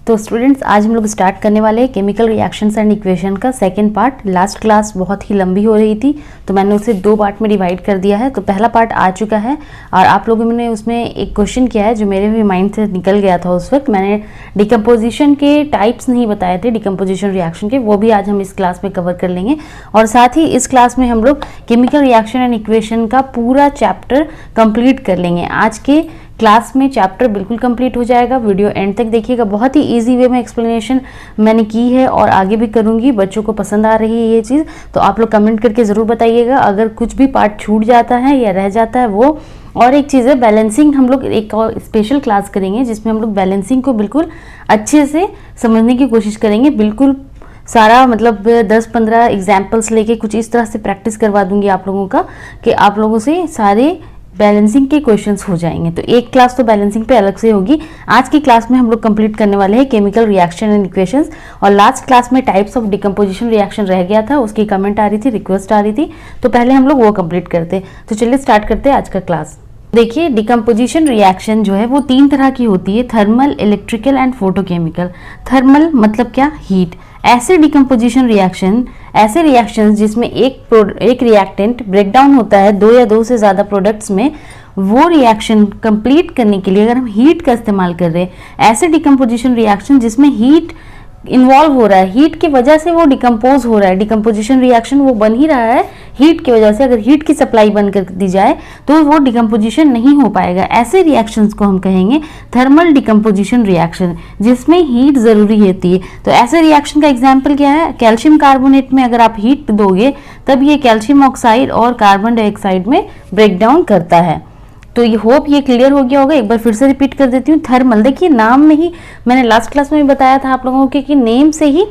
तो स्टूडेंट्स आज हम लोग स्टार्ट करने वाले हैं केमिकल रिएक्शंस एंड इक्वेशन का सेकंड पार्ट। लास्ट क्लास बहुत ही लंबी हो रही थी तो मैंने उसे 2 पार्ट में डिवाइड कर दिया है। तो पहला पार्ट आ चुका है और आप लोगों ने उसमें एक क्वेश्चन किया है जो मेरे भी माइंड से निकल गया था। उस वक्त मैंने डिकम्पोजिशन के टाइप्स नहीं बताए थे, डिकम्पोजिशन रिएक्शन के, वो भी आज हम इस क्लास में कवर कर लेंगे। और साथ ही इस क्लास में हम लोग केमिकल रिएक्शन एंड इक्वेशन का पूरा चैप्टर कंप्लीट कर लेंगे। आज के क्लास में चैप्टर बिल्कुल कंप्लीट हो जाएगा। वीडियो एंड तक देखिएगा, बहुत ही इजी वे में एक्सप्लेनेशन मैंने की है और आगे भी करूंगी। बच्चों को पसंद आ रही है ये चीज़ तो आप लोग कमेंट करके ज़रूर बताइएगा अगर कुछ भी पार्ट छूट जाता है या रह जाता है वो। और एक चीज़ है बैलेंसिंग, हम लोग एक और स्पेशल क्लास करेंगे जिसमें हम लोग बैलेंसिंग को बिल्कुल अच्छे से समझने की कोशिश करेंगे। बिल्कुल सारा मतलब 10-15 एग्जाम्पल्स लेके कुछ इस तरह से प्रैक्टिस करवा दूंगी आप लोगों का कि आप लोगों से सारे बैलेंसिंग के क्वेश्चंस हो जाएंगे। तो एक क्लास तो बैलेंसिंग पे अलग से होगी। आज की क्लास में हम लोग कंप्लीट करने वाले हैं केमिकल रिएक्शन एंड इक्वेशंस। और लास्ट क्लास में टाइप्स ऑफ डिकम्पोजिशन रिएक्शन रह गया था, उसकी कमेंट आ रही थी, रिक्वेस्ट आ रही थी, तो पहले हम लोग वो कंप्लीट करते। तो चलिए स्टार्ट करते हैं आज का क्लास। देखिए डिकम्पोजिशन रिएक्शन जो है वो 3 तरह की होती है, thermal, electrical and photochemical. Thermal मतलब क्या? हीट। ऐसे डिकम्पोजिशन रिएक्शन, ऐसे रिएक्शंस जिसमें एक रिएक्टेंट ब्रेक डाउन होता है 2 या 2 से ज़्यादा प्रोडक्ट्स में, वो रिएक्शन कंप्लीट करने के लिए अगर हम हीट का इस्तेमाल कर रहे हैं, ऐसे डिकम्पोजिशन रिएक्शन जिसमें हीट इन्वॉल्व हो रहा है, हीट की वजह से वो डिकम्पोज हो रहा है, डिकम्पोजिशन रिएक्शन वो बन ही रहा है हीट की वजह से। अगर हीट की सप्लाई बंद कर दी जाए तो वो डिकम्पोजिशन नहीं हो पाएगा। ऐसे रिएक्शंस को हम कहेंगे थर्मल डिकम्पोजिशन रिएक्शन जिसमें हीट ज़रूरी होती है। तो ऐसे रिएक्शन का एग्जाम्पल क्या है? कैल्शियम कार्बोनेट में अगर आप हीट दोगे तब ये कैल्शियम ऑक्साइड और कार्बन डाइऑक्साइड में ब्रेक डाउन करता है। तो ये होप ये क्लियर हो गया होगा। एक बार फिर से रिपीट कर देती हूँ। थर्मल, देखिए नाम में ही, मैंने लास्ट क्लास में भी बताया था आप लोगों के कि नेम से ही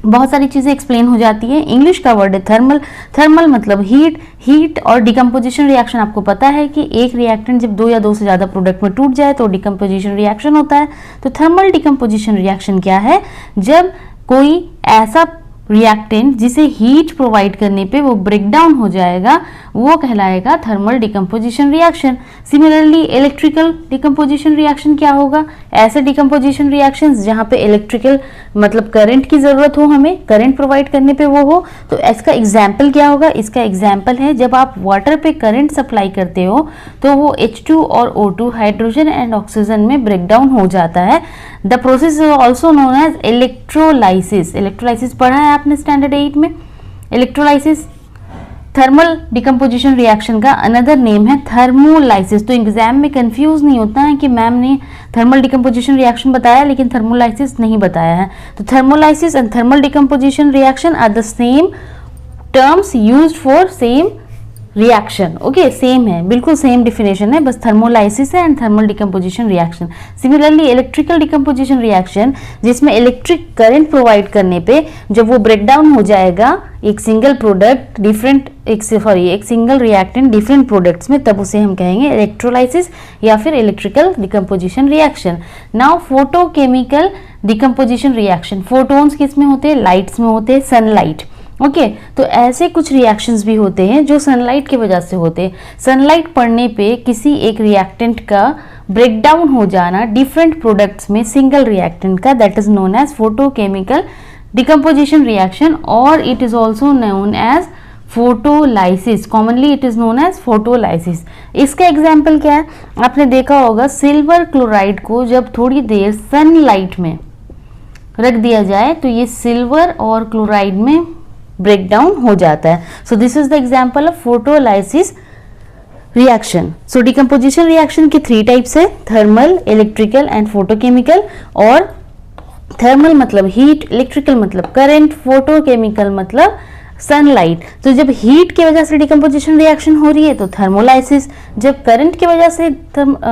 बहुत सारी चीज़ें एक्सप्लेन हो जाती है। इंग्लिश का वर्ड है थर्मल। थर्मल मतलब हीट और डिकम्पोजिशन रिएक्शन आपको पता है कि एक रिएक्टेंट जब 2 या 2 से ज़्यादा प्रोडक्ट में टूट जाए तो डिकम्पोजिशन रिएक्शन होता है। तो थर्मल डिकम्पोजिशन रिएक्शन क्या है? जब कोई ऐसा रिएक्टेंट जिसे हीट प्रोवाइड करने पे वो ब्रेक डाउन हो जाएगा वो कहलाएगा thermal decomposition reaction. Similarly electrical decomposition reaction क्या होगा? ऐसे डिकम्पोजिशन रिएक्शंस जहाँ पे इलेक्ट्रिकल मतलब करंट की ज़रूरत हो, हमें करंट प्रोवाइड करने पे वो हो। तो इसका एग्जाम्पल क्या होगा? इसका एग्जाम्पल है जब आप वाटर पे करंट सप्लाई करते हो तो वो H2 और O2 हाइड्रोजन एंड ऑक्सीजन में ब्रेक डाउन हो जाता है। The process is also known as electrolysis. Electrolysis पढ़ा है आपने स्टैंडर्ड 8 में। इलेक्ट्रोलाइसिस थर्मल डिकम्पोजिशन रिएक्शन का अनदर नेम है थर्मोलाइसिस। तो एग्जाम में कंफ्यूज नहीं होता है कि मैम ने थर्मल डिकम्पोजिशन रिएक्शन बताया लेकिन थर्मोलाइसिस नहीं बताया है। तो thermolysis and thermal decomposition reaction are the same terms used for same reaction. Okay, same है, बिल्कुल सेम डिफिनेशन है, बस थर्मोलाइसिस है and thermal decomposition reaction. Similarly electrical decomposition reaction जिसमें इलेक्ट्रिक करंट प्रोवाइड करने पे जब वो ब्रेक डाउन हो जाएगा एक सिंगल प्रोडक्ट एक सिंगल रिएक्टेंट डिफरेंट प्रोडक्ट्स में, तब उसे हम कहेंगे इलेक्ट्रोलाइसिस या फिर electrical decomposition reaction. Now photochemical decomposition reaction. Photons किस में होते हैं? लाइट्स में होते हैं, सनलाइट। ओके, तो ऐसे कुछ रिएक्शंस भी होते हैं जो सनलाइट की वजह से होते हैं। सनलाइट पड़ने पे किसी एक रिएक्टेंट का ब्रेक डाउन हो जाना डिफरेंट प्रोडक्ट्स में सिंगल रिएक्टेंट का, that is known as photochemical decomposition reaction और it is also known as photolysis. Commonly it is known as photolysis. इसका एग्जाम्पल क्या है? आपने देखा होगा सिल्वर क्लोराइड को जब थोड़ी देर सनलाइट में रख दिया जाए तो ये सिल्वर और क्लोराइड में ब्रेक डाउन हो जाता है। So this is the example of photolysis reaction. So decomposition reaction की 3 टाइप्स है, थर्मल, इलेक्ट्रिकल एंड फोटोकेमिकल। और थर्मल मतलब हीट, इलेक्ट्रिकल मतलब करंट, फोटोकेमिकल मतलब सनलाइट। तो जब हीट की वजह से डिकम्पोजिशन रिएक्शन हो रही है तो थर्मोलाइसिस, जब करंट की वजह से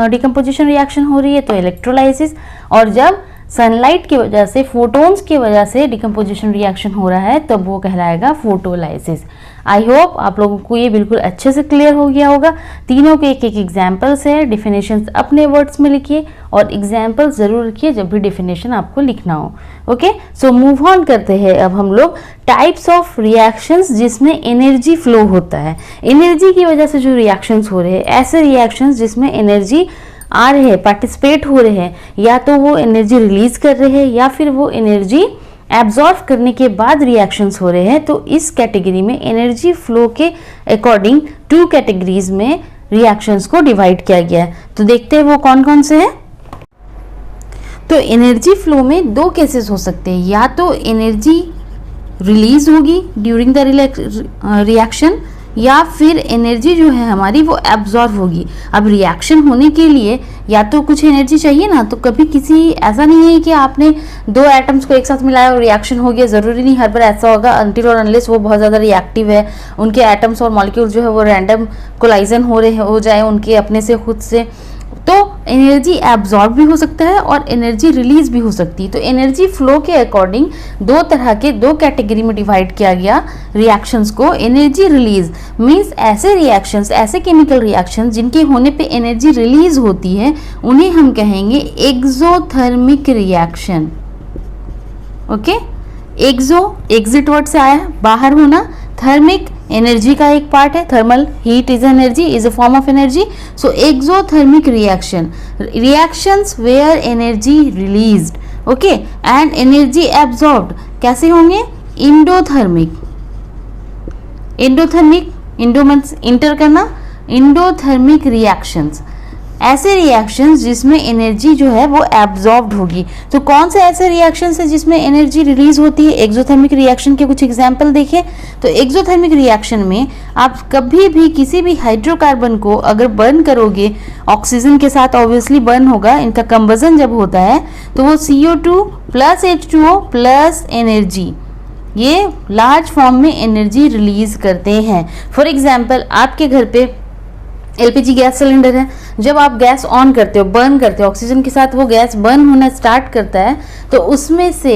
डिकम्पोजिशन रिएक्शन हो रही है तो इलेक्ट्रोलाइसिस, और जब सनलाइट की वजह से, फोटोन्स की वजह से डिकम्पोजिशन रिएक्शन हो रहा है तब वो कहलाएगा फोटोलाइसिस। आई होप आप लोगों को ये बिल्कुल अच्छे से क्लियर हो गया होगा। तीनों के एक एक एग्जाम्पल्स है, डिफिनेशंस अपने वर्ड्स में लिखिए और एग्जाम्पल जरूर लिखिए जब भी डिफिनेशन आपको लिखना हो। ओके, सो मूव ऑन करते हैं अब हम लोग टाइप्स ऑफ रिएक्शंस जिसमें एनर्जी फ्लो होता है। एनर्जी की वजह से जो रिएक्शंस हो रहे हैं, ऐसे रिएक्शंस जिसमें एनर्जी आ रहे हैं, पार्टिसिपेट हो रहे हैं, या तो वो एनर्जी रिलीज कर रहे हैं या फिर वो एनर्जी एब्जॉर्ब करने के बाद रिएक्शंस हो रहे हैं, तो इस कैटेगरी में एनर्जी फ्लो के अकॉर्डिंग 2 कैटेगरीज में रिएक्शंस को डिवाइड किया गया है। तो देखते हैं वो कौन कौन से हैं। तो एनर्जी फ्लो में 2 केसेस हो सकते हैं, या तो एनर्जी रिलीज होगी ड्यूरिंग द रिएक्शन, या फिर एनर्जी जो है हमारी वो एब्जॉर्ब होगी। अब रिएक्शन होने के लिए या तो कुछ एनर्जी चाहिए ना, तो कभी किसी ऐसा नहीं है कि आपने 2 एटम्स को एक साथ मिलाया और रिएक्शन हो गया, ज़रूरी नहीं हर बार ऐसा होगा, अनटिल और अनलेस वो बहुत ज़्यादा रिएक्टिव है, उनके एटम्स और मॉलिक्यूल जो है वो रैंडम कोलाइजन हो जाए उनके अपने से खुद से, तो एनर्जी एब्जॉर्ब भी हो सकता है और एनर्जी रिलीज भी हो सकती है। तो एनर्जी फ्लो के अकॉर्डिंग 2 तरह के 2 कैटेगरी में डिवाइड किया गया रिएक्शंस को। एनर्जी रिलीज मींस ऐसे रिएक्शंस, ऐसे केमिकल रिएक्शंस जिनके होने पे एनर्जी रिलीज होती है, उन्हें हम कहेंगे एक्सोथर्मिक रिएक्शन। ओके, एक्सो एग्जिट वर्ड से आया है, बाहर होना, थर्मिक एनर्जी का एक पार्ट है, thermal heat is energy, is a form of energy. So exothermic reaction, reactions where energy released, okay, and energy absorbed कैसे होंगे? Endothermic, endothermic, endo means enter करना, इंडोथर्मिक रिएक्शंस, ऐसे रिएक्शंस जिसमें energy जो है वो एब्जॉर्ब्ड होगी। तो कौन से ऐसे रिएक्शंस है जिसमें एनर्जी रिलीज होती है? एक्सोथर्मिक रिएक्शन के कुछ एग्जांपल देखें। तो एक्सोथर्मिक रिएक्शन में आप कभी भी किसी भी हाइड्रोकार्बन को अगर बर्न करोगे, ऑक्सीजन के साथ ऑब्वियसली बर्न होगा, इनका कंबजन जब होता है तो वो CO2 plus H2O plus energy, ये लार्ज फॉर्म में एनर्जी रिलीज करते हैं। फॉर एग्जाम्पल आपके घर पे LPG गैस सिलेंडर है, जब आप गैस ऑन करते हो, बर्न करते हो, ऑक्सीजन के साथ वो गैस बर्न होना स्टार्ट करता है, तो उसमें से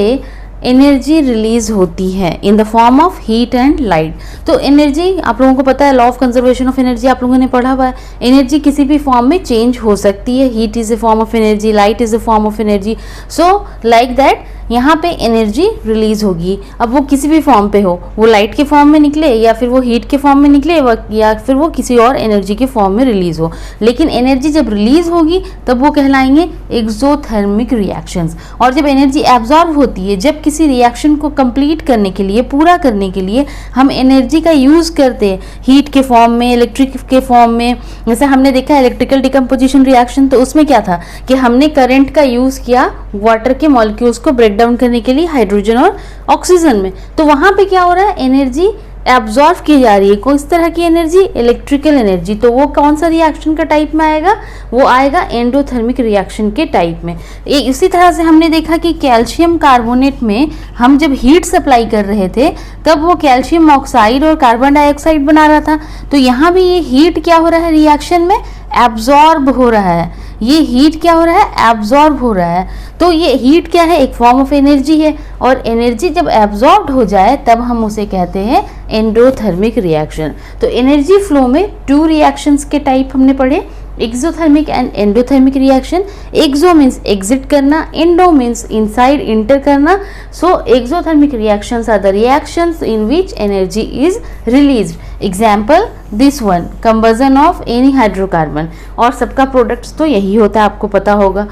एनर्जी रिलीज होती है in the form of heat and light. तो एनर्जी आप लोगों को पता है, law of conservation of energy आप लोगों ने पढ़ा हुआ है, एनर्जी किसी भी फॉर्म में चेंज हो सकती है, heat is a form of energy, light is a form of energy, so like that यहाँ पे एनर्जी रिलीज होगी। अब वो किसी भी फॉर्म पे हो, वो लाइट के फॉर्म में निकले या फिर वो हीट के फॉर्म में निकले या फिर वो किसी और एनर्जी के फॉर्म में रिलीज हो, लेकिन एनर्जी जब रिलीज होगी तब वो कहलाएंगे एक्सोथर्मिक रिएक्शंस। और जब एनर्जी एब्जॉर्ब होती है, जब किसी रिएक्शन को कंप्लीट करने के लिए, पूरा करने के लिए हम एनर्जी का यूज करते हैं हीट के फॉर्म में, इलेक्ट्रिक के फॉर्म में। जैसे हमने देखा इलेक्ट्रिकल डिकम्पोजिशन रिएक्शन, तो उसमें क्या था कि हमने करंट का यूज किया वाटर के मॉलिक्यूल्स को ब्रेक डाउन करने के लिए हाइड्रोजन और ऑक्सीजन में। तो वहां पे क्या हो रहा है? एनर्जी एब्जॉर्ब की जा रही है। किस तरह की एनर्जी? Electrical energy. तो वो कौन सा रिएक्शन का टाइप में आएगा? वो आएगा एंडोथर्मिक रिएक्शन के टाइप में। इसी तरह से हमने देखा कि कैल्शियम कार्बोनेट में हम जब हीट सप्लाई कर रहे थे तब वो कैल्शियम ऑक्साइड और कार्बन डाइऑक्साइड बना रहा था। तो यहाँ भी ये हीट क्या हो रहा है? रिएक्शन में एब्जॉर्ब हो रहा है। ये हीट क्या हो रहा है? एब्जॉर्ब हो रहा है। तो ये हीट क्या है? एक फॉर्म ऑफ एनर्जी है, और एनर्जी जब एब्जॉर्ब हो जाए तब हम उसे कहते हैं एंडोथर्मिक रिएक्शन। तो एनर्जी फ्लो में 2 रिएक्शंस के टाइप हमने पढ़े, exothermic and endothermic reaction. Exo means exit करना, एंडो मीन्स इनसाइड इंटर करना। So exothermic reactions are the reactions in which energy is released. Example this one, combustion of any hydrocarbon. और सबका products तो यही होता है, आपको पता होगा,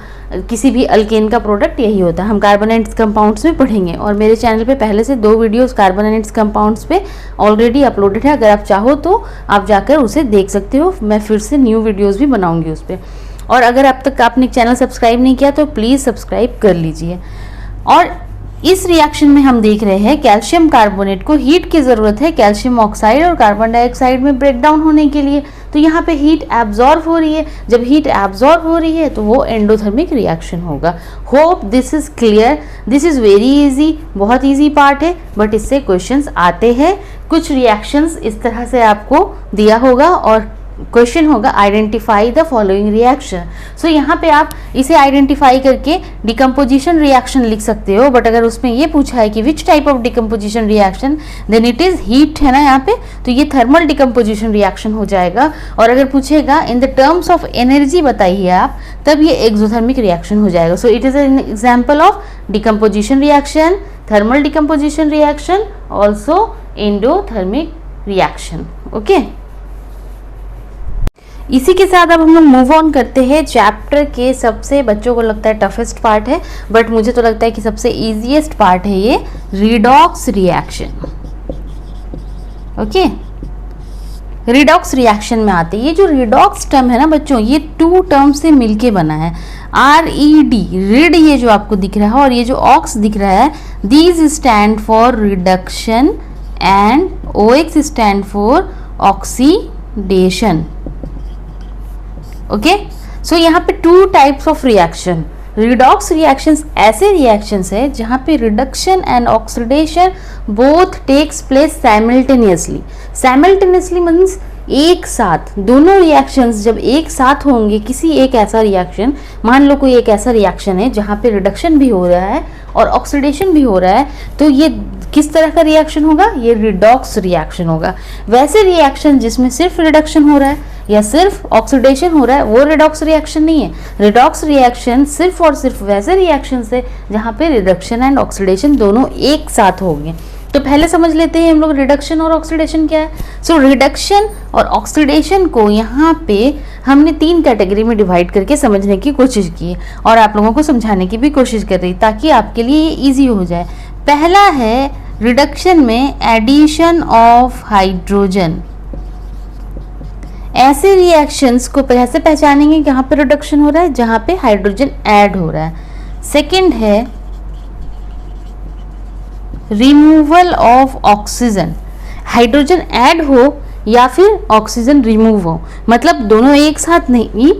किसी भी अल्केन का प्रोडक्ट यही होता है। हम कार्बोनेट्स कंपाउंड्स में पढ़ेंगे, और मेरे चैनल पे पहले से 2 वीडियोस कार्बोनेट्स कंपाउंड्स पे ऑलरेडी अपलोडेड है। अगर आप चाहो तो आप जाकर उसे देख सकते हो, मैं फिर से न्यू वीडियोस भी बनाऊंगी उस पर। और अगर अब तक आपने चैनल सब्सक्राइब नहीं किया तो प्लीज़ सब्सक्राइब कर लीजिए। और इस रिएक्शन में हम देख रहे हैं कैल्शियम कार्बोनेट को हीट की ज़रूरत है कैल्शियम ऑक्साइड और कार्बन डाइऑक्साइड में ब्रेक डाउन होने के लिए। तो यहाँ पे हीट एब्जॉर्ब हो रही है। जब हीट एब्जॉर्ब हो रही है तो वो एंडोथर्मिक रिएक्शन होगा। Hope this is clear. This is very easy, बहुत इजी पार्ट है, बट इससे क्वेश्चंस आते हैं। कुछ रिएक्शंस इस तरह से आपको दिया होगा और क्वेश्चन होगा आइडेंटिफाई द फॉलोइंग रिएक्शन। सो यहाँ पे आप इसे आइडेंटिफाई करके डिकम्पोजिशन रिएक्शन लिख सकते हो, बट अगर उसमें ये पूछा है कि which type of decomposition reaction, then it is heat है ना यहाँ पे, तो ये थर्मल डिकम्पोजिशन रिएक्शन हो जाएगा। और अगर पूछेगा in the terms of energy बताइए आप, तब ये एक्सोथर्मिक रिएक्शन हो जाएगा। So it is an example of decomposition reaction, thermal decomposition reaction, also endothermic reaction. Okay, इसी के साथ अब हम लोग मूव ऑन करते हैं चैप्टर के सबसे, बच्चों को लगता है टफेस्ट पार्ट है, बट मुझे तो लगता है कि सबसे इजीएस्ट पार्ट है ये, redox reaction. Okay, redox reaction में आते हैं। ये जो रिडॉक्स टर्म है ना बच्चों, ये 2 टर्म से मिलके बना है, RED, रिड ये जो आपको दिख रहा है, और ये जो ऑक्स दिख रहा है, these stand for reduction and OX stand for oxidation. Okay, so यहाँ पे 2 types of reaction. Redox reactions ऐसे रिएक्शंस है जहाँ पे reduction and oxidation both takes place simultaneously. Simultaneously means एक साथ, दोनों रिएक्शंस जब एक साथ होंगे, किसी एक ऐसा रिएक्शन, मान लो कोई एक ऐसा रिएक्शन है जहाँ पे रिडक्शन भी हो रहा है और ऑक्सीडेशन भी हो रहा है, तो ये किस तरह का रिएक्शन होगा? ये रिडॉक्स रिएक्शन होगा। वैसे रिएक्शन जिसमें सिर्फ रिडक्शन हो रहा है या सिर्फ ऑक्सीडेशन हो रहा है, वो रिडॉक्स रिएक्शन नहीं है। रिडॉक्स रिएक्शन सिर्फ और सिर्फ वैसे रिएक्शन है जहाँ पे रिडक्शन एंड ऑक्सीडेशन दोनों एक साथ होंगे। तो पहले समझ लेते हैं हम लोग रिडक्शन और ऑक्सीडेशन क्या है। सो रिडक्शन और ऑक्सीडेशन को यहाँ पे हमने 3 कैटेगरी में डिवाइड करके समझने की कोशिश की और आप लोगों को समझाने की भी कोशिश कर रही, ताकि आपके लिए ये ईजी हो जाए। पहला है रिडक्शन में एडिशन ऑफ हाइड्रोजन। ऐसे रिएक्शंस को कैसे पहचानेंगे जहाँ पे रिडक्शन हो रहा है, जहाँ पे हाइड्रोजन ऐड हो रहा है। सेकंड है removal of oxygen, hydrogen add हो या फिर ऑक्सीजन रिमूव हो, मतलब दोनों एक साथ नहीं,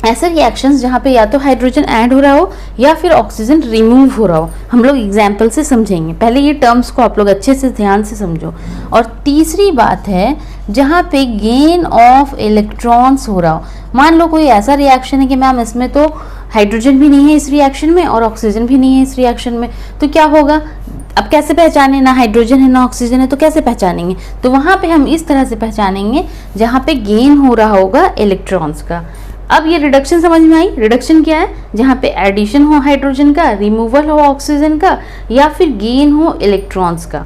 ऐसे रिएक्शंस जहाँ पे या तो हाइड्रोजन ऐड हो रहा हो या फिर ऑक्सीजन रिमूव हो रहा हो। हम लोग एग्जाम्पल से समझेंगे, पहले ये टर्म्स को आप लोग अच्छे से ध्यान से समझो। और तीसरी बात है जहाँ पे गेन ऑफ इलेक्ट्रॉन्स हो रहा हो। मान लो कोई ऐसा रिएक्शन है कि मैम इसमें तो हाइड्रोजन भी नहीं है इस रिएक्शन में और ऑक्सीजन भी नहीं है इस रिएक्शन में, तो क्या होगा? अब कैसे पहचाने? ना हाइड्रोजन है ना ऑक्सीजन है, तो कैसे पहचानेंगे? तो वहाँ पे हम इस तरह से पहचानेंगे जहाँ पे गेन हो रहा होगा इलेक्ट्रॉन्स का। अब ये रिडक्शन समझ में आई? रिडक्शन क्या है? जहाँ पे एडिशन हो हाइड्रोजन का, रिमूवल हो ऑक्सीजन का, या फिर गेन हो इलेक्ट्रॉन्स का।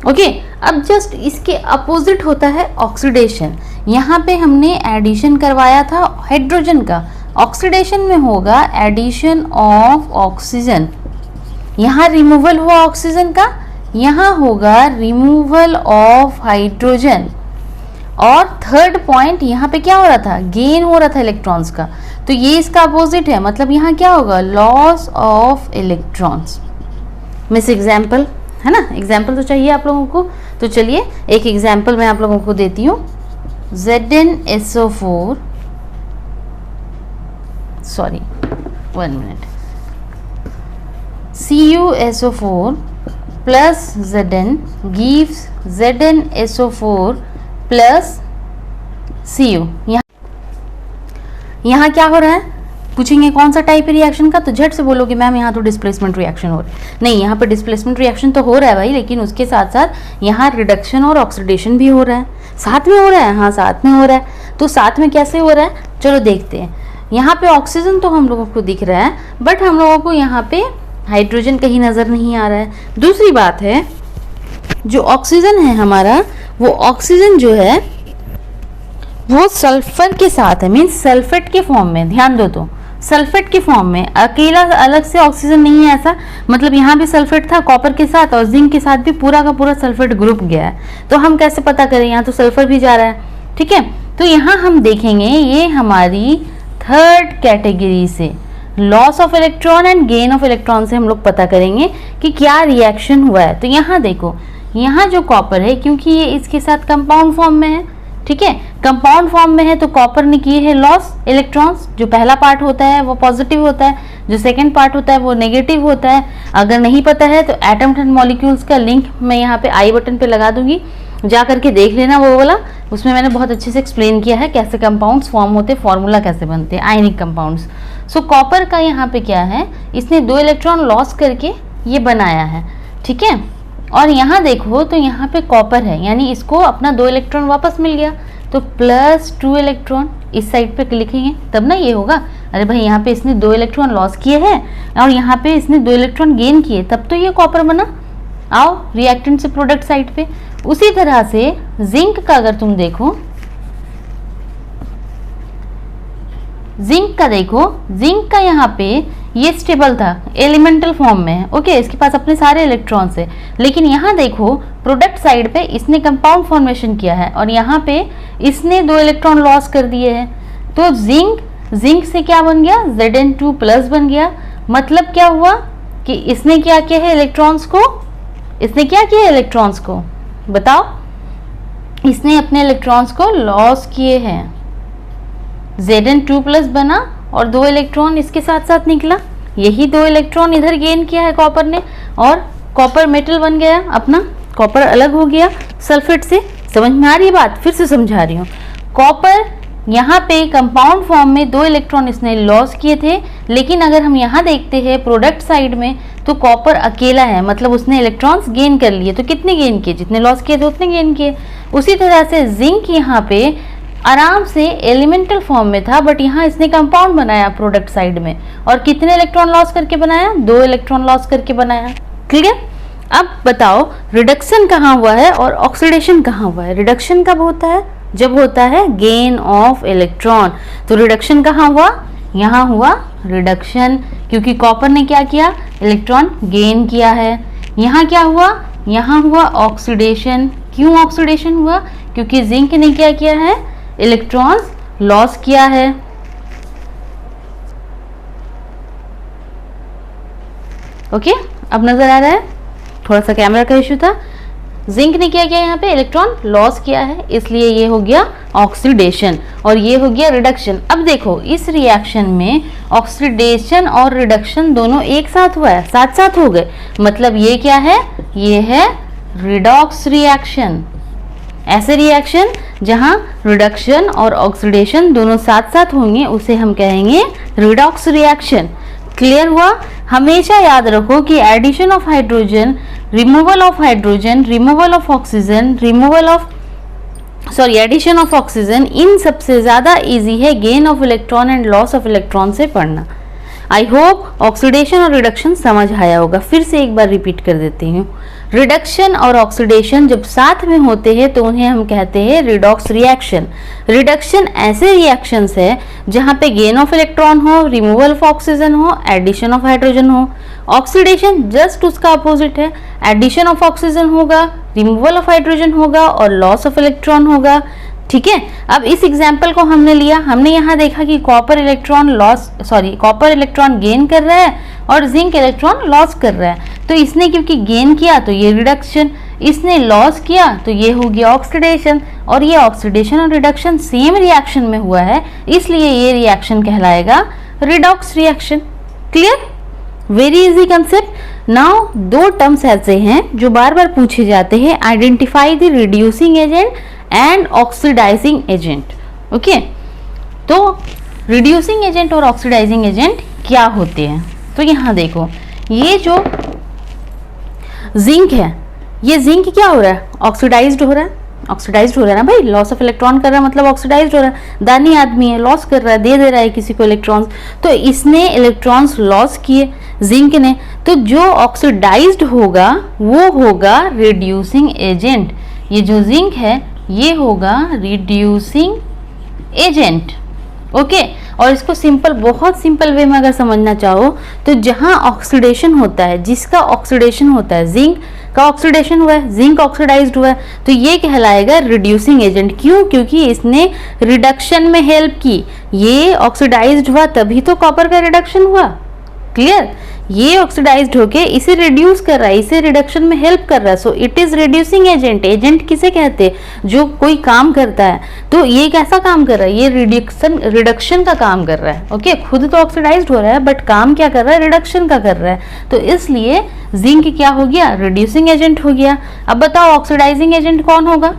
ओके, अब जस्ट इसके अपोजिट होता है ऑक्सीडेशन। यहाँ पे हमने एडिशन करवाया था हाइड्रोजन का, ऑक्सीडेशन में होगा एडिशन ऑफ ऑक्सीजन। यहाँ रिमूवल हुआ ऑक्सीजन का, यहाँ होगा रिमूवल ऑफ हाइड्रोजन। और थर्ड पॉइंट यहाँ पे क्या हो रहा था? गेन हो रहा था इलेक्ट्रॉन्स का, तो ये इसका अपोजिट है, मतलब यहाँ क्या होगा? Loss of electrons. Miss example है ना, एग्जाम्पल तो चाहिए आप लोगों को, तो चलिए एक एग्जाम्पल मैं आप लोगों को देती हूँ। ZnSO4, sorry 1 minute, CuSO4 plus Zn gives ZnSO4 plus Cu। यहाँ क्या हो रहा है? पूछेंगे कौन सा टाइप है रिएक्शन का, तो झट से बोलोगे मैम यहाँ तो डिस्प्लेसमेंट रिएक्शन हो रहा है। नहीं, यहाँ पे डिस्प्लेसमेंट रिएक्शन तो हो रहा है भाई, लेकिन उसके साथ साथ यहाँ रिडक्शन और ऑक्सीडेशन भी हो रहा है। साथ में हो रहा है? हाँ, साथ में हो रहा है। तो साथ में कैसे हो रहा है, चलो देखते हैं। यहाँ पे ऑक्सीजन तो हम लोगों को दिख रहा है, बट हम लोगों को यहाँ पे हाइड्रोजन कहीं नज़र नहीं आ रहा है। दूसरी बात है, जो ऑक्सीजन है हमारा, वो ऑक्सीजन जो है वो सल्फर के साथ है, मीन्स सल्फेट के फॉर्म में। ध्यान दो, तो सल्फेट के फॉर्म में, अकेला अलग से ऑक्सीजन नहीं है ऐसा, मतलब यहाँ भी सल्फेट था कॉपर के साथ और जिंक के साथ भी पूरा का पूरा सल्फेट ग्रुप गया है। तो हम कैसे पता करें? यहाँ तो सल्फर भी जा रहा है, ठीक है। तो यहाँ हम देखेंगे ये हमारी थर्ड कैटेगरी से, loss of electron and gain of electron से हम लोग पता करेंगे कि क्या रिएक्शन हुआ है। तो यहाँ देखो, यहाँ जो कॉपर है, क्योंकि ये इसके साथ कंपाउंड फॉर्म में है, ठीक है, कंपाउंड फॉर्म में है, तो कॉपर ने किए है लॉस इलेक्ट्रॉन्स। जो पहला पार्ट होता है वो पॉजिटिव होता है, जो सेकंड पार्ट होता है वो नेगेटिव होता है। अगर नहीं पता है तो एटम एंड मॉलिक्यूल्स का लिंक मैं यहाँ पे आई बटन पे लगा दूंगी, जा करके देख लेना वो वाला। उसमें मैंने बहुत अच्छे से एक्सप्लेन किया है कैसे कंपाउंड्स फॉर्म होते, फॉर्मूला कैसे बनते हैं आयनिक कंपाउंड्स। सो कॉपर का यहाँ पे क्या है, इसने 2 इलेक्ट्रॉन लॉस करके ये बनाया है, ठीक है। और यहाँ देखो तो यहाँ पे कॉपर है, यानी इसको अपना 2 इलेक्ट्रॉन वापस मिल गया, तो +2 इलेक्ट्रॉन इस साइड पे लिखेंगे तब ना ये होगा। अरे भाई, यहाँ पे इसने 2 इलेक्ट्रॉन लॉस किए हैं और यहाँ पे इसने 2 इलेक्ट्रॉन गेन किए, तब तो ये कॉपर बना। आओ रिएक्टेंट से प्रोडक्ट साइड पे। उसी तरह से जिंक का अगर तुम देखो, जिंक का देखो, जिंक का यहाँ पे ये स्टेबल था, एलिमेंटल फॉर्म में है, ओके, इसके पास अपने सारे इलेक्ट्रॉन्स है। लेकिन यहाँ देखो प्रोडक्ट साइड पे इसने कंपाउंड फॉर्मेशन किया है और यहाँ पे इसने 2 इलेक्ट्रॉन लॉस कर दिए हैं। तो जिंक से क्या बन गया, Zn2 प्लस बन गया। मतलब क्या हुआ कि इसने क्या किया है इलेक्ट्रॉन्स को, इसने क्या किया इलेक्ट्रॉन्स को, बताओ, इसने अपने इलेक्ट्रॉन्स को लॉस किए हैं। Zn2 प्लस बना और 2 इलेक्ट्रॉन इसके साथ साथ निकला, यही 2 इलेक्ट्रॉन इधर गेन किया है कॉपर ने, और कॉपर मेटल बन गया अपना, कॉपर अलग हो गया सल्फेट से। समझ में आ रही है बात, फिर से समझा रही हूँ। कॉपर यहाँ पे कंपाउंड फॉर्म में 2 इलेक्ट्रॉन इसने लॉस किए थे, लेकिन अगर हम यहाँ देखते हैं प्रोडक्ट साइड में तो कॉपर अकेला है, मतलब उसने इलेक्ट्रॉन्स गेन कर लिए। तो कितने गेन किए, जितने लॉस किए थे उतने गेन किए। उसी तरह से जिंक यहाँ पे आराम से एलिमेंटल फॉर्म में था, बट यहाँ इसने कंपाउंड बनाया प्रोडक्ट साइड में, और कितने इलेक्ट्रॉन लॉस करके बनाया, 2 इलेक्ट्रॉन लॉस करके बनाया। क्लियर। अब बताओ रिडक्शन कहाँ हुआ है और ऑक्सीडेशन कहाँ हुआ है। रिडक्शन कब होता है, जब होता है गेन ऑफ इलेक्ट्रॉन। तो रिडक्शन कहाँ हुआ, यहाँ हुआ रिडक्शन, क्योंकि कॉपर ने क्या किया, इलेक्ट्रॉन गेन किया है। यहाँ क्या हुआ, यहाँ हुआ ऑक्सीडेशन। क्यों ऑक्सीडेशन हुआ, क्योंकि जिंक ने क्या किया है, इलेक्ट्रॉन्स लॉस किया है। ओके, अब नजर आ रहा है, थोड़ा सा कैमरा का इश्यू था। जिंक ने क्या किया, यहाँ पे इलेक्ट्रॉन लॉस किया है, इसलिए ये हो गया ऑक्सीडेशन और ये हो गया रिडक्शन। अब देखो इस रिएक्शन में ऑक्सीडेशन और रिडक्शन दोनों एक साथ हुआ है, साथ साथ हो गए। मतलब ये क्या है, ये है रिडॉक्स रिएक्शन। ऐसे रिएक्शन जहां रिडक्शन और ऑक्सीडेशन दोनों साथ साथ होंगे उसे हम कहेंगे रिडॉक्स रिएक्शन। क्लियर हुआ। हमेशा याद रखो कि addition of hydrogen, removal of hydrogen, removal of oxygen, addition of oxygen, इन सबसे ज्यादा इजी है gain of electron and loss of electron से पढ़ना। आई होप ऑक्सीडेशन और रिडक्शन समझ आया होगा। फिर से एक बार रिपीट कर देती हूँ। रिडक्शन और ऑक्सीडेशन जब साथ में होते हैं तो उन्हें हम कहते हैं रिडॉक्स रिएक्शन। रिडक्शन ऐसे रिएक्शंस है जहाँ पे गेन ऑफ इलेक्ट्रॉन हो, रिमूवल ऑफ ऑक्सीजन हो, एडिशन ऑफ हाइड्रोजन हो। ऑक्सीडेशन जस्ट उसका अपोजिट है, एडिशन ऑफ ऑक्सीजन होगा, रिमूवल ऑफ हाइड्रोजन होगा और लॉस ऑफ इलेक्ट्रॉन होगा। ठीक है। अब इस एग्जाम्पल को हमने लिया, हमने यहाँ देखा कि कॉपर इलेक्ट्रॉन गेन कर रहा है और जिंक इलेक्ट्रॉन लॉस कर रहा है। तो इसने क्योंकि गेन किया तो ये रिडक्शन, इसने लॉस किया तो ये हो गया ऑक्सीडेशन, और ये ऑक्सीडेशन और रिडक्शन सेम रिएक्शन में हुआ है, इसलिए ये रिएक्शन कहलाएगा redox reaction. Clear, very easy concept. Now 2 terms ऐसे हैं जो बार बार पूछे जाते हैं, identify the reducing agent and oxidising agent. Okay, तो रिड्यूसिंग एजेंट और ऑक्सीडाइजिंग एजेंट क्या होते हैं। तो यहाँ देखो, ये जो जिंक है, ये जिंक क्या हो रहा है, ऑक्सीडाइज्ड हो रहा है। ऑक्सीडाइज्ड हो रहा है ना भाई, लॉस ऑफ इलेक्ट्रॉन कर रहा है मतलब ऑक्सीडाइज्ड हो रहा है। दानी आदमी है, लॉस कर रहा है, दे रहा है किसी को इलेक्ट्रॉन्स, तो इसने इलेक्ट्रॉन्स लॉस किए जिंक ने। तो जो ऑक्सीडाइज्ड होगा वो होगा रिड्यूसिंग एजेंट। ये जो जिंक है ये होगा रिड्यूसिंग एजेंट। ओके, और इसको सिंपल, बहुत सिंपल वे में अगर समझना चाहो तो जहां ऑक्सीडेशन होता है, जिसका ऑक्सीडेशन होता है, जिंक का ऑक्सीडेशन हुआ है, जिंक ऑक्सीडाइज्ड हुआ है, तो ये कहलाएगा रिड्यूसिंग एजेंट। क्यों, क्योंकि इसने रिडक्शन में हेल्प की। ये ऑक्सीडाइज्ड हुआ तभी तो कॉपर का रिडक्शन हुआ। क्लियर, ये ऑक्सीडाइज्ड होके इसे रिड्यूस कर रहा है, इसे रिडक्शन में हेल्प कर रहा है। So it is reducing agent. Agent किसे कहते हैं, जो कोई काम करता है। तो ये कैसा काम कर रहा है, ये रिडक्शन का काम कर रहा है। ओके, खुद तो ऑक्सीडाइज्ड हो रहा है बट काम क्या कर रहा है, रिडक्शन का कर रहा है। तो इसलिए जिंक क्या हो गया, रिड्यूसिंग एजेंट हो गया। अब बताओ ऑक्सीडाइजिंग एजेंट कौन होगा।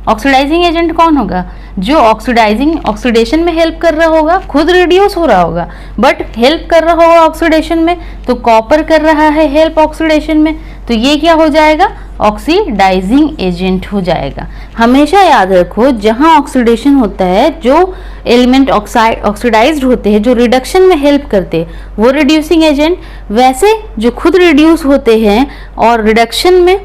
ऑक्सीडाइजिंग एजेंट कौन होगा, जो ऑक्सीडेशन में हेल्प कर रहा होगा, खुद रिड्यूस हो रहा होगा बट हेल्प कर रहा होगा ऑक्सीडेशन में। तो कॉपर कर रहा है हेल्प ऑक्सीडेशन में, तो ये क्या हो जाएगा, ऑक्सीडाइजिंग एजेंट हो जाएगा। हमेशा याद रखो, जहां ऑक्सीडेशन होता है, जो एलिमेंट ऑक्सीडाइज्ड होते हैं, जो रिडक्शन में हेल्प करते हैं, वो रिड्यूसिंग एजेंट। वैसे जो खुद रिड्यूस होते हैं और रिडक्शन में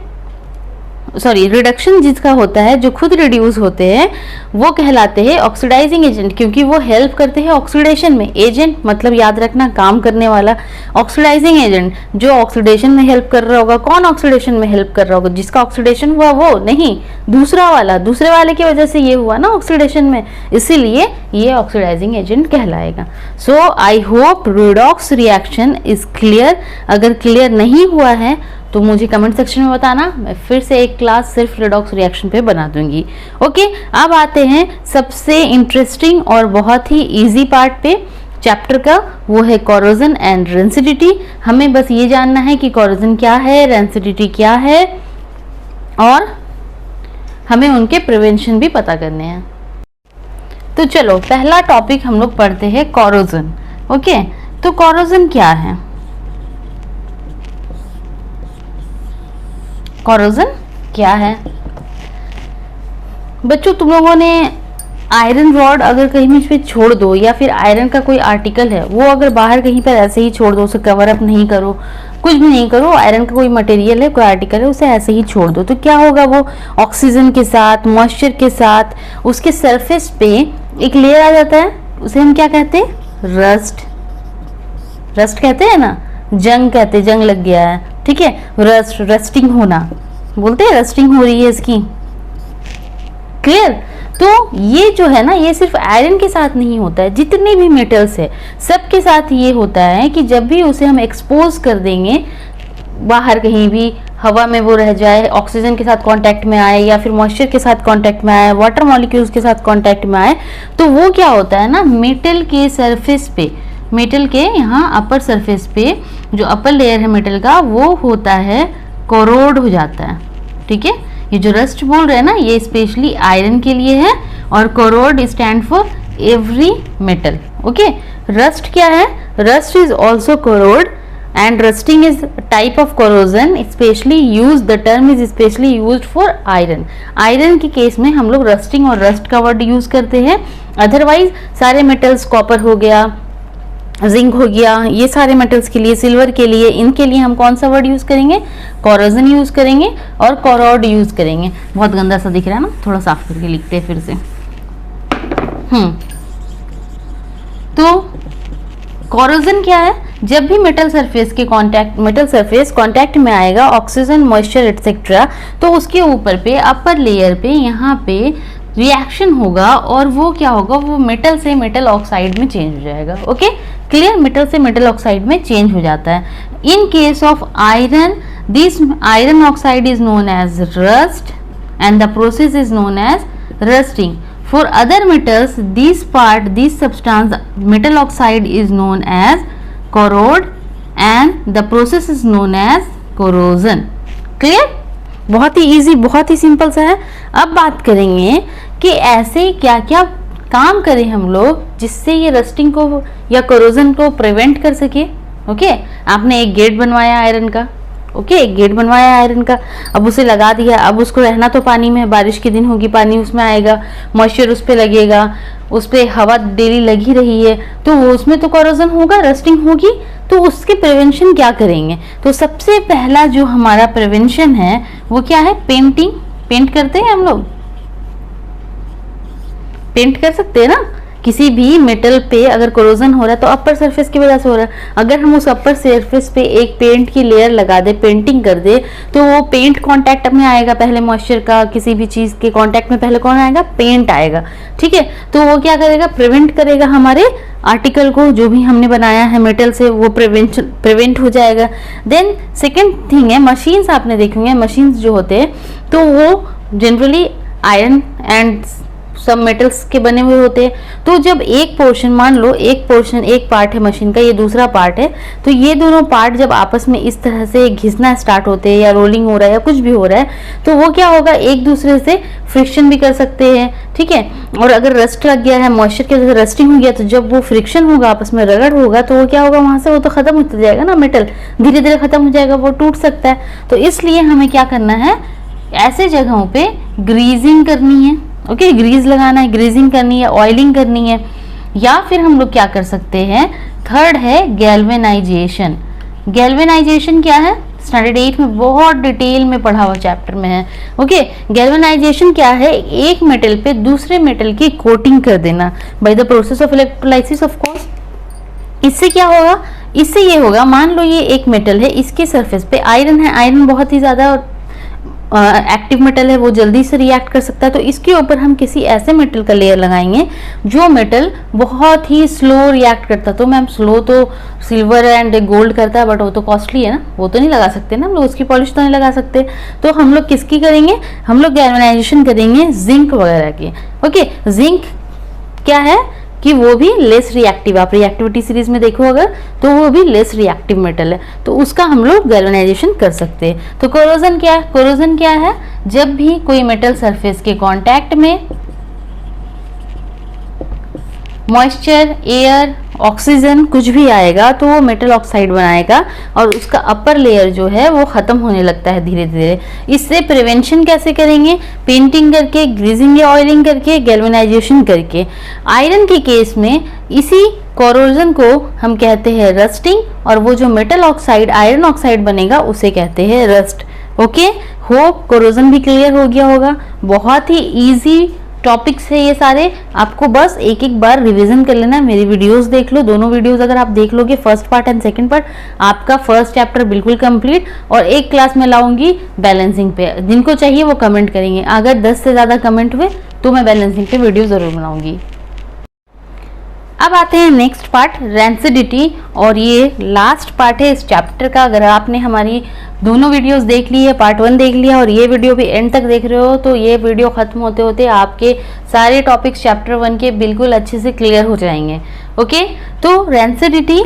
सॉरी रिडक्शन जिसका होता है, जो खुद रिड्यूस होते हैं, वो कहलाते हैं ऑक्सीडाइजिंग एजेंट, क्योंकि वो हेल्प करते हैं ऑक्सीडेशन में। एजेंट मतलब याद रखना काम करने वाला, ऑक्सीडाइजिंग एजेंट जो ऑक्सीडेशन में हेल्प कर रहा होगा। कौन ऑक्सीडेशन में हेल्प कर रहा होगा? जिसका ऑक्सीडेशन हुआ वो नहीं, दूसरा वाला, दूसरे वाले की वजह से ये हुआ ना ऑक्सीडेशन में, इसीलिए ये ऑक्सीडाइजिंग एजेंट कहलाएगा। So I hope redox reaction is clear. अगर क्लियर नहीं हुआ है तो मुझे कमेंट सेक्शन में बताना, मैं फिर से एक क्लास सिर्फ रिडॉक्स रिएक्शन पे बना दूंगी। ओके, अब आते हैं सबसे इंटरेस्टिंग और बहुत ही इजी पार्ट पे चैप्टर का, वो है कोरोजन एंड रेंसिडिटी। हमें बस ये जानना है कि कोरोजन क्या है, रेंसिडिटी क्या है, और हमें उनके प्रिवेंशन भी पता करने हैं। तो चलो पहला टॉपिक हम लोग पढ़ते हैं कोरोजन। ओके, तो कोरोजन क्या है? कोरोजन क्या है बच्चों? तुम लोगों ने आयरन रॉड अगर कहीं पे छोड़ दो, या फिर आयरन का कोई आर्टिकल है वो अगर बाहर कहीं पर ऐसे ही छोड़ दो, उसे कवर अप नहीं करो, कुछ भी नहीं करो, आयरन का कोई मटेरियल है, कोई आर्टिकल है, उसे ऐसे ही छोड़ दो, तो क्या होगा? वो ऑक्सीजन के साथ, मॉइस्चर के साथ उसके सरफेस पे एक लेयर आ जाता है, उसे हम क्या कहते हैं? रस्ट। रस्ट कहते हैं ना, जंग कहते हैं, जंग लग गया है, ठीक है, रस्ट, रस्टिंग होना बोलते हैं, रस्टिंग हो रही है इसकी। क्लियर? तो ये जो है ना, ये सिर्फ आयरन के साथ नहीं होता है, जितने भी मेटल्स है सबके साथ ये होता है कि जब भी उसे हम एक्सपोज कर देंगे बाहर, कहीं भी हवा में वो रह जाए, ऑक्सीजन के साथ कांटेक्ट में आए, या फिर मॉइस्चर के साथ कांटेक्ट में आए, वाटर मॉलिक्यूल्स के साथ कांटेक्ट में आए, तो वो क्या होता है ना, मेटल के सरफेस पे, मेटल के यहाँ अपर सरफेस पे जो अपर लेयर है मेटल का, वो होता है कोरोड हो जाता है। ठीक है, ये जो रस्ट बोल रहे हैं ना, ये स्पेशली आयरन के लिए है, और corrode stand for every metal. Okay, rust क्या है? Rust is also corrode and rusting is type of corrosion specially use, the term is specially use for iron. Iron के केस में हम लोग रस्टिंग और रस्ट का वर्ड यूज करते हैं, अदरवाइज सारे मेटल्स, कॉपर हो गया, जिंक हो गया, ये सारे मेटल्स के लिए, सिल्वर के लिए, इनके लिए हम कौन सा वर्ड यूज करेंगे? कोरोजन यूज करेंगे और कोरोड यूज करेंगे। बहुत गंदा सा दिख रहा है ना, थोड़ा साफ करके लिखते हैं फिर से। तो कोरोजन क्या है? जब भी मेटल सरफेस कांटेक्ट में आएगा, ऑक्सीजन, मॉइस्चर एटसेट्रा, तो उसके ऊपर पे, अपर लेयर पे, यहाँ पे रिएक्शन होगा, और वो क्या होगा? वो मेटल से मेटल ऑक्साइड में चेंज हो जाएगा। Okay, clear? मेटल से मेटल ऑक्साइड में चेंज हो जाता है। In case of iron, this iron oxide is known as rust and the process is known as rusting. For other metals, this substance, metal oxide, is known as corrode and the process is known as corrosion. Clear? बहुत ही easy, बहुत ही simple सा है। अब बात करेंगे कि ऐसे क्या क्या काम करें हम लोग जिससे ये रस्टिंग को या कोरोजन को प्रिवेंट कर सके। ओके, आपने एक गेट बनवाया आयरन का, ओके, गेट बनवाया आयरन का, अब उसे लगा दिया, अब उसको रहना तो पानी में, बारिश के दिन होगी, पानी उसमें आएगा, मॉइस्चर उस पर लगेगा, उस पर हवा डेली लगी रही है, तो वो उसमें तो कोरोजन होगा, रस्टिंग होगी। तो उसके प्रिवेंशन क्या करेंगे? तो सबसे पहला जो हमारा प्रिवेंशन है वो क्या है? पेंटिंग। पेंट करते हैं हम लोग, पेंट कर सकते हैं ना किसी भी मेटल पे। अगर कोरोजन हो रहा है तो अपर सरफेस की वजह से हो रहा है, अगर हम उस अपर सरफेस पे एक पेंट की लेयर लगा दे, पेंटिंग कर दे, तो वो पेंट कांटेक्ट में आएगा, पहले मॉइस्चर का, किसी भी चीज के कांटेक्ट में पहले कौन आएगा? पेंट आएगा। ठीक है, तो वो क्या करेगा? प्रिवेंट करेगा हमारे आर्टिकल को, जो भी हमने बनाया है मेटल से, वो प्रिवेंट हो जाएगा। देन सेकेंड थिंग है मशीन्स। आपने देखे होंगे मशीन्स जो होते हैं तो वो जनरली आयरन एंड सब मेटल्स के बने हुए होते हैं। तो जब एक पोर्शन, मान लो एक पोर्शन, एक पार्ट है मशीन का, ये दूसरा पार्ट है, तो ये दोनों पार्ट जब आपस में इस तरह से घिसना स्टार्ट होते हैं, या रोलिंग हो रहा है या कुछ भी हो रहा है, तो वो क्या होगा? एक दूसरे से फ्रिक्शन भी कर सकते हैं। ठीक है, और अगर रस्ट लग गया है, मॉइस्चर की वजह से रस्टिंग हो गया, तो जब वो फ्रिक्शन होगा, आपस में रगड़ होगा, तो वो क्या होगा? वहां से वो तो खत्म होता जाएगा ना, मेटल धीरे धीरे खत्म हो जाएगा, वो टूट सकता है। तो इसलिए हमें क्या करना है? ऐसे जगहों पे ग्रीजिंग करनी है। ओके, ग्रीज लगाना है, ग्रीजिंग करनी है, ऑयलिंग करनी है। या फिर हम लोग क्या कर सकते हैं? थर्ड है गैल्वेनाइजेशन। गैल्वेनाइजेशन क्या है? स्टैंडर्ड 8 में बहुत डिटेल में पढ़ा हुआ चैप्टर में है। ओके, गैल्वेनाइजेशन क्या है? एक मेटल पे दूसरे मेटल की कोटिंग कर देना by the process of electrolysis of course. इससे क्या होगा? इससे ये होगा, मान लो ये एक मेटल है, इसके सरफेस पे आयरन है, आयरन बहुत ही ज़्यादा एक्टिव मेटल है, वो जल्दी से रिएक्ट कर सकता है। तो इसके ऊपर हम किसी ऐसे मेटल का लेयर लगाएंगे जो मेटल बहुत ही स्लो रिएक्ट करता। तो मैम स्लो तो सिल्वर एंड गोल्ड करता है, बट वो तो कॉस्टली है ना, वो तो नहीं लगा सकते ना हम लोग, उसकी पॉलिश तो नहीं लगा सकते। तो हम लोग किसकी करेंगे? हम लोग गैल्वेनाइजेशन करेंगे जिंक वगैरह की। ओके, जिंक क्या है कि वो भी लेस रिएक्टिव, आप रिएक्टिविटी सीरीज में देखो अगर, तो वो भी लेस रिएक्टिव मेटल है, तो उसका हम लोग गैल्वेनाइजेशन कर सकते हैं। तो कोरोजन क्या है? कोरोजन क्या है? जब भी कोई मेटल सरफेस के कांटेक्ट में मॉइस्चर, एयर, ऑक्सीजन कुछ भी आएगा तो वो मेटल ऑक्साइड बनाएगा और उसका अपर लेयर जो है वो खत्म होने लगता है धीरे धीरे। इससे प्रिवेंशन कैसे करेंगे? पेंटिंग करके, ग्रीजिंग या ऑयलिंग करके, गैल्वेनाइजेशन करके। आयरन के केस में इसी कोरोजन को हम कहते हैं रस्टिंग, और वो जो मेटल ऑक्साइड, आयरन ऑक्साइड बनेगा उसे कहते हैं रस्ट। ओके, होप कोरोजन भी क्लियर हो गया होगा। बहुत ही इजी टॉपिक्स है ये सारे, आपको बस एक एक बार रिवीजन कर लेना है। मेरी वीडियोस देख लो, दोनों वीडियोस अगर आप देख लोगे, first part and second part, आपका फर्स्ट चैप्टर बिल्कुल कंप्लीट। और एक क्लास में लाऊंगी बैलेंसिंग पे, जिनको चाहिए वो कमेंट करेंगे। अगर 10 से ज़्यादा कमेंट हुए तो मैं बैलेंसिंग पे वीडियो ज़रूर बनाऊंगी। अब आते हैं नेक्स्ट पार्ट, रैंसिडिटी, और ये लास्ट पार्ट है इस चैप्टर का। अगर आपने हमारी दोनों वीडियोस देख ली है, पार्ट 1 देख लिया और ये वीडियो भी एंड तक देख रहे हो, तो ये वीडियो खत्म होते होते आपके सारे टॉपिक्स चैप्टर 1 के बिल्कुल अच्छे से क्लियर हो जाएंगे। ओके, तो रैंसिडिटी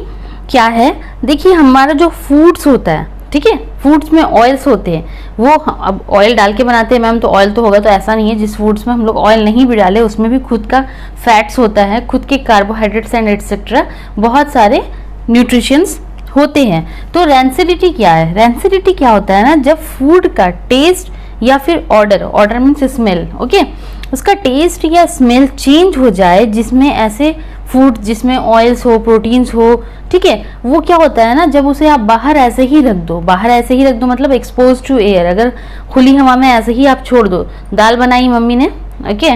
क्या है? देखिए, हमारा जो फूड्स होता है, ठीक है, फूड्स में ऑयल्स होते हैं, वो अब ऑयल डाल के बनाते हैं मैम, तो ऑयल तो होगा, तो ऐसा नहीं है जिस फूड्स में हम लोग ऑयल नहीं भी डाले उसमें भी खुद का फैट्स होता है, खुद के कार्बोहाइड्रेट्स एंड एटसेट्रा, बहुत सारे न्यूट्रिशंस होते हैं। तो रैंसिडिटी क्या है? रैंसिडिटी क्या होता है ना, जब फूड का टेस्ट या फिर ऑर्डर मीन्स स्मेल, ओके, उसका टेस्ट या स्मेल चेंज हो जाए, जिसमें ऐसे फूड जिसमें ऑयल्स हो, प्रोटीन्स हो, ठीक है, वो क्या होता है ना, जब उसे आप बाहर ऐसे ही रख दो, बाहर ऐसे ही रख दो मतलब एक्सपोज टू एयर, अगर खुली हवा में ऐसे ही आप छोड़ दो, दाल बनाई मम्मी ने, ओके,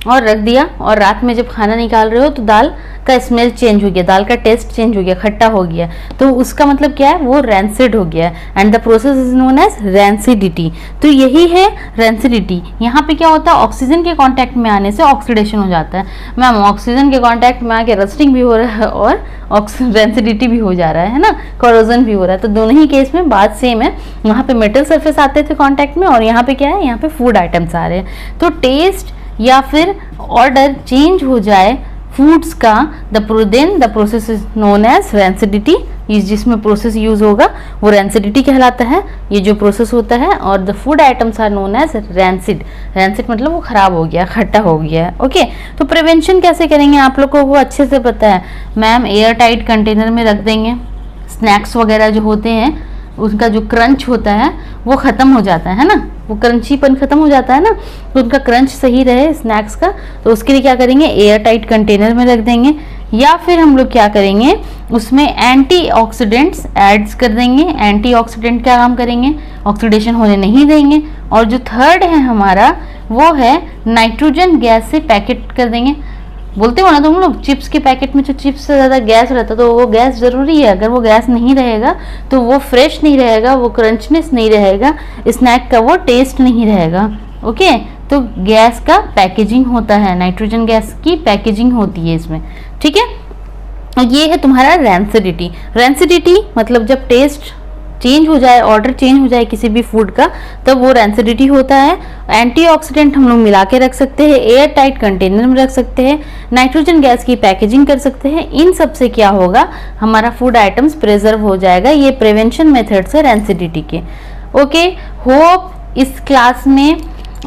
और रख दिया, और रात में जब खाना निकाल रहे हो तो दाल का स्मेल चेंज हो गया, दाल का टेस्ट चेंज हो गया, खट्टा हो गया, तो उसका मतलब क्या है? वो रैंसिड हो गया, and the process is known as rancidity. तो यही है रैंसिडिटी। यहाँ पे क्या होता है? ऑक्सीजन के कांटेक्ट में आने से ऑक्सीडेशन हो जाता है। मैम ऑक्सीजन के कांटेक्ट में आके रस्टिंग भी हो रहा है और रैंसिडिटी भी हो जा रहा है ना, कोरोजन भी हो रहा है, तो दोनों ही केस में बात सेम है। वहाँ पे मेटल सरफेस आते थे कांटेक्ट में, और यहाँ पे क्या है? यहाँ पे फूड आइटम्स आ रहे हैं। तो टेस्ट या फिर ऑर्डर चेंज हो जाए फूड्स का, then the process is known as rancidity. जिसमें प्रोसेस यूज होगा वो रैंसिडिटी कहलाता है, ये जो प्रोसेस होता है। और the food items are known as rancid. Rancid मतलब वो खराब हो गया, खट्टा हो गया। ओके, तो प्रिवेंशन कैसे करेंगे? आप लोग को वो अच्छे से पता है मैम, एयर टाइट कंटेनर में रख देंगे। स्नैक्स वगैरह जो होते हैं उनका जो क्रंच होता है वो ख़त्म हो जाता है ना, वो क्रंचीपन ख़त्म हो जाता है ना, तो उनका क्रंच सही रहे स्नैक्स का, तो उसके लिए क्या करेंगे? एयर टाइट कंटेनर में रख देंगे। या फिर हम लोग क्या करेंगे? उसमें एंटीऑक्सीडेंट्स ऐड्स कर देंगे। एंटीऑक्सीडेंट क्या काम करेंगे? ऑक्सीडेशन होने नहीं देंगे। और जो थर्ड है हमारा वो है नाइट्रोजन गैस से पैकेट कर देंगे। बोलते हो ना तुम लोग, चिप्स के पैकेट में जो चिप्स से ज़्यादा गैस रहता है, तो वो गैस ज़रूरी है। अगर वो गैस नहीं रहेगा तो वो फ्रेश नहीं रहेगा, वो क्रंचनेस नहीं रहेगा, स्नैक का वो टेस्ट नहीं रहेगा। ओके, तो गैस का पैकेजिंग होता है, नाइट्रोजन गैस की पैकेजिंग होती है इसमें, ठीक है। और ये है तुम्हारा रैंसिडिटी। रैंसिडिटी मतलब जब टेस्ट चेंज हो जाए, ऑर्डर चेंज हो जाए किसी भी फूड का, तब वो रैंसिडिटी होता है। एंटीऑक्सीडेंट हम लोग मिला के रख सकते हैं, एयर टाइट कंटेनर में रख सकते हैं, नाइट्रोजन गैस की पैकेजिंग कर सकते हैं। इन सब से क्या होगा? हमारा फूड आइटम्स प्रिजर्व हो जाएगा। ये प्रिवेंशन मेथड्स है रैंसिडिटी के। ओके, होप इस क्लास में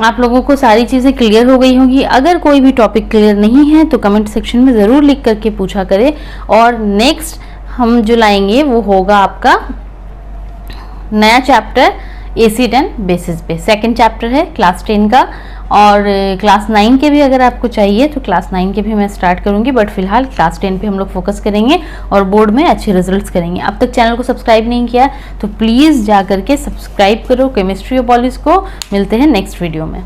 आप लोगों को सारी चीज़ें क्लियर हो गई होंगी। अगर कोई भी टॉपिक क्लियर नहीं है तो कमेंट सेक्शन में ज़रूर लिख करके पूछा करें। और नेक्स्ट हम जो लाएंगे वो होगा आपका नया चैप्टर एसिड एंड बेसिस पे। सेकंड चैप्टर है क्लास 10 का, और क्लास 9 के भी अगर आपको चाहिए तो क्लास 9 के भी मैं स्टार्ट करूंगी, बट फिलहाल क्लास 10 पे हम लोग फोकस करेंगे और बोर्ड में अच्छे रिजल्ट्स करेंगे। अब तक चैनल को सब्सक्राइब नहीं किया तो प्लीज़ जा करके सब्सक्राइब करो केमिस्ट्री और पॉलिश को। मिलते हैं नेक्स्ट वीडियो में।